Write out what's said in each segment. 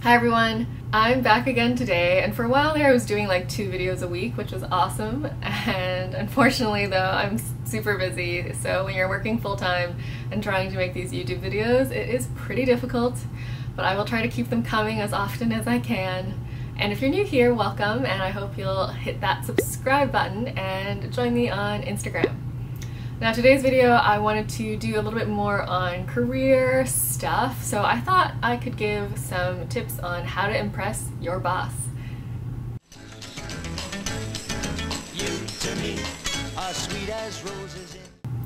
Hi everyone, I'm back again today, and for a while there I was doing like 2 videos a week, which was awesome, and unfortunately though I'm super busy, so when you're working full-time and trying to make these YouTube videos, it is pretty difficult, but I will try to keep them coming as often as I can. And if you're new here, welcome, and I hope you'll hit that subscribe button and join me on Instagram. Now today's video I wanted to do a little bit more on career stuff, so I thought I could give some tips on how to impress your boss.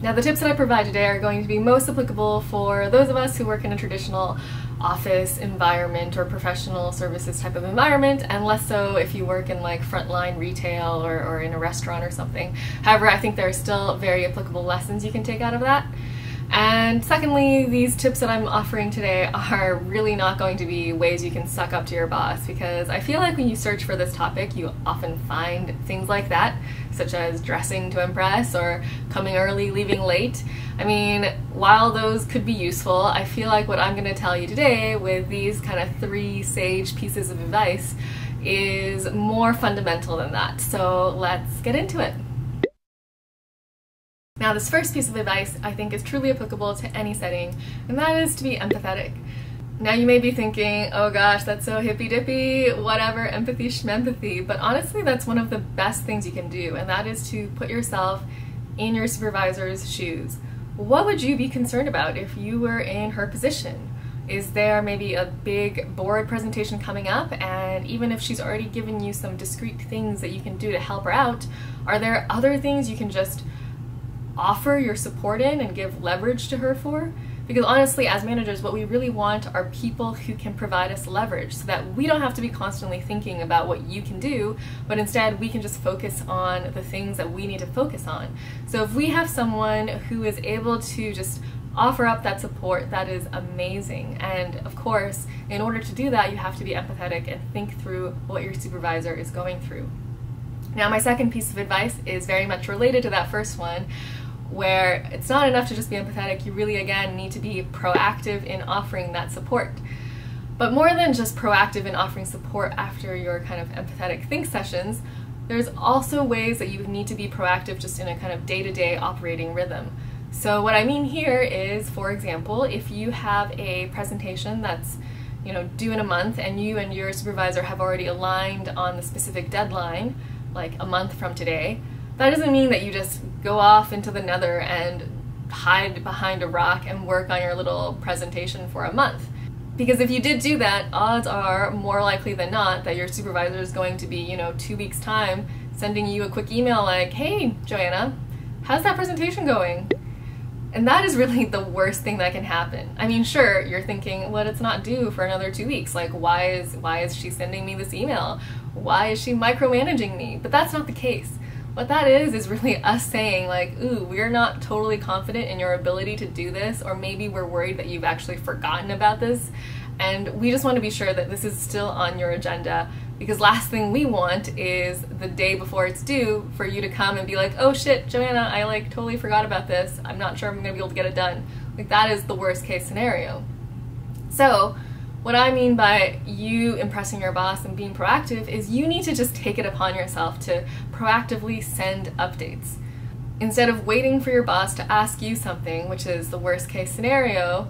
Now the tips that I provide today are going to be most applicable for those of us who work in a traditional office environment or professional services type of environment, and less so if you work in like frontline retail or in a restaurant or something. However, I think there are still very applicable lessons you can take out of that. And secondly, these tips that I'm offering today are really not going to be ways you can suck up to your boss, because I feel like when you search for this topic you often find things like that, such as dressing to impress or coming early, leaving late. I mean, while those could be useful, I feel like what I'm going to tell you today with these kind of 3 sage pieces of advice is more fundamental than that. So let's get into it. Now this first piece of advice I think is truly applicable to any setting, and that is to be empathetic. Now you may be thinking, oh gosh, that's so hippy-dippy, whatever, empathy schmempathy, but honestly that's one of the best things you can do, and that is to put yourself in your supervisor's shoes. What would you be concerned about if you were in her position? Is there maybe a big board presentation coming up, and even if she's already given you some discrete things that you can do to help her out, are there other things you can just offer your support in and give leverage to her for? Because honestly, as managers, what we really want are people who can provide us leverage so that we don't have to be constantly thinking about what you can do, but instead we can just focus on the things that we need to focus on. So if we have someone who is able to just offer up that support, that is amazing. And of course, in order to do that, you have to be empathetic and think through what your supervisor is going through. Now my second piece of advice is very much related to that first one, where it's not enough to just be empathetic, you really again need to be proactive in offering that support. But more than just proactive in offering support after your kind of empathetic think sessions, there's also ways that you need to be proactive just in a kind of day-to-day operating rhythm. So what I mean here is, for example, if you have a presentation that's due in a month and you and your supervisor have already aligned on the specific deadline, like a month from today, that doesn't mean that you just go off into the nether and hide behind a rock and work on your little presentation for a month. Because if you did do that, odds are more likely than not that your supervisor is going to be, 2 weeks' time sending you a quick email like, hey, Joanna, how's that presentation going? And that is really the worst thing that can happen. I mean, sure, you're thinking, well, it's not due for another 2 weeks. Like, why is she sending me this email? Why is she micromanaging me? But that's not the case. What that is really us saying like, ooh, we're not totally confident in your ability to do this, or maybe we're worried that you've actually forgotten about this, and we just want to be sure that this is still on your agenda, because last thing we want is the day before it's due for you to come and be like, oh shit, Joanna, I like totally forgot about this, I'm not sure I'm gonna be able to get it done. Like, that is the worst case scenario. So what I mean by you impressing your boss and being proactive is you need to just take it upon yourself to proactively send updates. Instead of waiting for your boss to ask you something, which is the worst case scenario,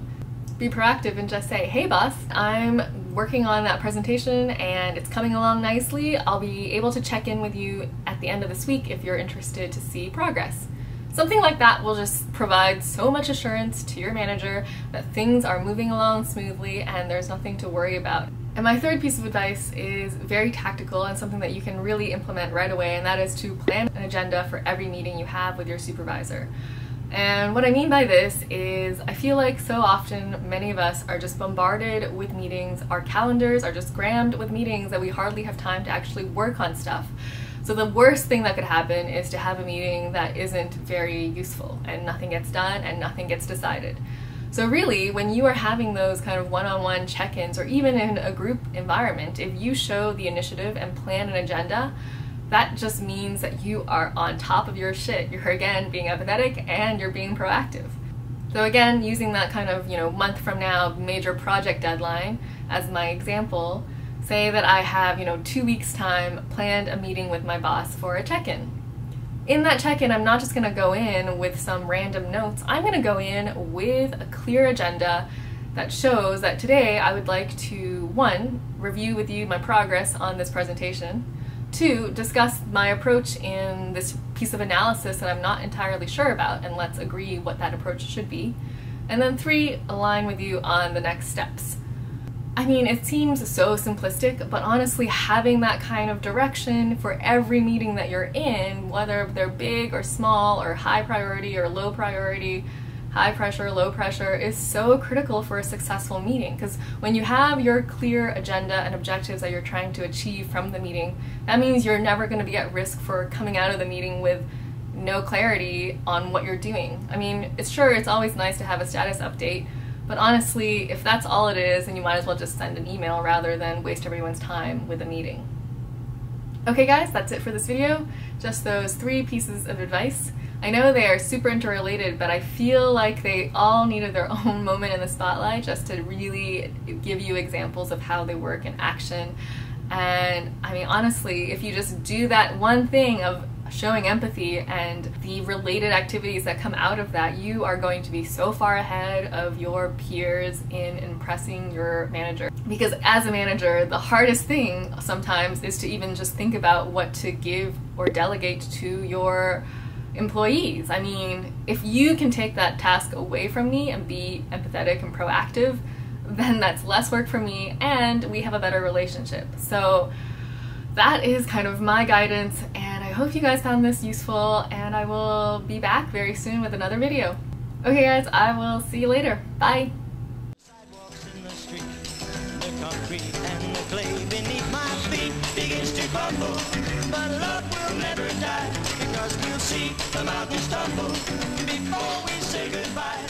be proactive and just say, hey boss, I'm working on that presentation and it's coming along nicely. I'll be able to check in with you at the end of this week if you're interested to see progress. Something like that will just provide so much assurance to your manager that things are moving along smoothly and there's nothing to worry about. And my third piece of advice is very tactical and something that you can really implement right away, and that is to plan an agenda for every meeting you have with your supervisor. And what I mean by this is, I feel like so often many of us are just bombarded with meetings, our calendars are just crammed with meetings that we hardly have time to actually work on stuff. So the worst thing that could happen is to have a meeting that isn't very useful and nothing gets done and nothing gets decided. So really, when you are having those kind of one-on-one check-ins, or even in a group environment, if you show the initiative and plan an agenda, that just means that you are on top of your shit. You're again being empathetic and you're being proactive. So again, using that kind of, month from now major project deadline as my example, say that I have, 2 weeks time planned a meeting with my boss for a check-in. In that check-in, I'm not just going to go in with some random notes. I'm going to go in with a clear agenda that shows that today I would like to, 1, review with you my progress on this presentation, 2, discuss my approach in this piece of analysis that I'm not entirely sure about, and let's agree what that approach should be, and then 3, align with you on the next steps. I mean, it seems so simplistic, but honestly, having that kind of direction for every meeting that you're in, whether they're big or small or high priority or low priority, high pressure, low pressure, is so critical for a successful meeting. Because when you have your clear agenda and objectives that you're trying to achieve from the meeting, that means you're never going to be at risk for coming out of the meeting with no clarity on what you're doing. I mean, it's always nice to have a status update, but honestly, if that's all it is, then you might as well just send an email rather than waste everyone's time with a meeting. Okay guys, that's it for this video. Just those 3 pieces of advice. I know they are super interrelated, but I feel like they all needed their own moment in the spotlight just to really give you examples of how they work in action. And I mean, honestly, if you just do that one thing of showing empathy and the related activities that come out of that, you are going to be so far ahead of your peers in impressing your manager. Because as a manager, the hardest thing sometimes is to even just think about what to give or delegate to your employees. I mean, if you can take that task away from me and be empathetic and proactive, then that's less work for me and we have a better relationship. So that is kind of my guidance, and I hope you guys found this useful, and I will be back very soon with another video. Okay guys, I will see you later. Bye! Sidewalks in the street, the concrete and the clay beneath my feet begins to crumble, but love will never die, because we'll see the mountains tumble before we say goodbye.